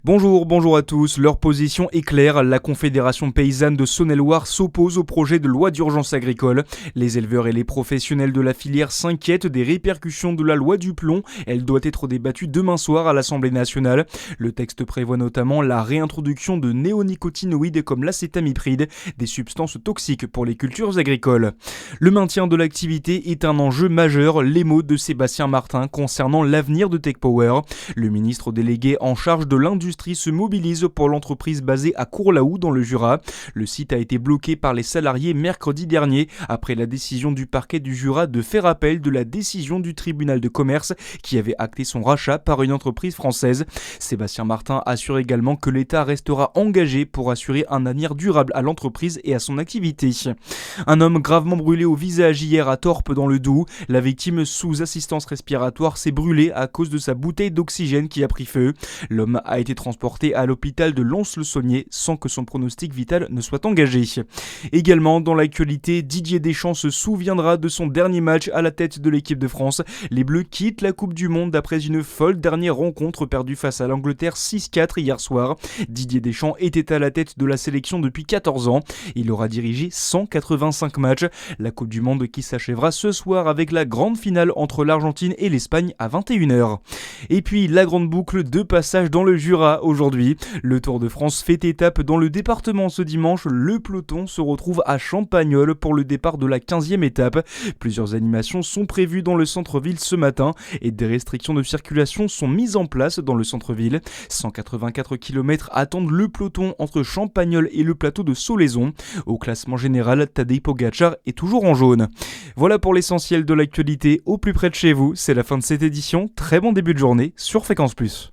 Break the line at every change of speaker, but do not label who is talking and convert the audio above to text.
Bonjour à tous. Leur position est claire. La Confédération paysanne de Saône-et-Loire s'oppose au projet de loi d'urgence agricole. Les éleveurs et les professionnels de la filière s'inquiètent des répercussions de la loi du plomb. Elle doit être débattue demain soir à l'Assemblée nationale. Le texte prévoit notamment la réintroduction de néonicotinoïdes comme l'acétamipride, des substances toxiques pour les cultures agricoles. Le maintien de l'activité est un enjeu majeur. Les mots de Sébastien Martin concernant l'avenir de TechPower. Le ministre délégué en charge de l'industrie se mobilise pour l'entreprise basée à Courlaoux dans le Jura. Le site a été bloqué par les salariés mercredi dernier après la décision du parquet du Jura de faire appel de la décision du tribunal de commerce qui avait acté son rachat par une entreprise française. Sébastien Martin assure également que l'État restera engagé pour assurer un avenir durable à l'entreprise et à son activité. Un homme gravement brûlé au visage hier à Torpes dans le Doubs. La victime sous assistance respiratoire s'est brûlée à cause de sa bouteille d'oxygène qui a pris feu. L'homme a été transporté à l'hôpital de Lons-le-Saunier sans que son pronostic vital ne soit engagé. Également dans l'actualité, Didier Deschamps se souviendra de son dernier match à la tête de l'équipe de France. Les Bleus quittent la Coupe du Monde après une folle dernière rencontre perdue face à l'Angleterre 6-4 hier soir. Didier Deschamps était à la tête de la sélection depuis 14 ans. Il aura dirigé 185 matchs. La Coupe du Monde qui s'achèvera ce soir avec la grande finale entre l'Argentine et l'Espagne à 21h. Et puis la grande boucle de passage dans le Jura aujourd'hui. Le Tour de France fait étape dans le département ce dimanche. Le peloton se retrouve à Champagnole pour le départ de la 15e étape. Plusieurs animations sont prévues dans le centre-ville ce matin et des restrictions de circulation sont mises en place dans le centre-ville. 184 km attendent le peloton entre Champagnole et le plateau de Solaizon. Au classement général, Tadej Pogačar est toujours en jaune. Voilà pour l'essentiel de l'actualité au plus près de chez vous. C'est la fin de cette édition. Très bon début de journée sur Fréquence Plus.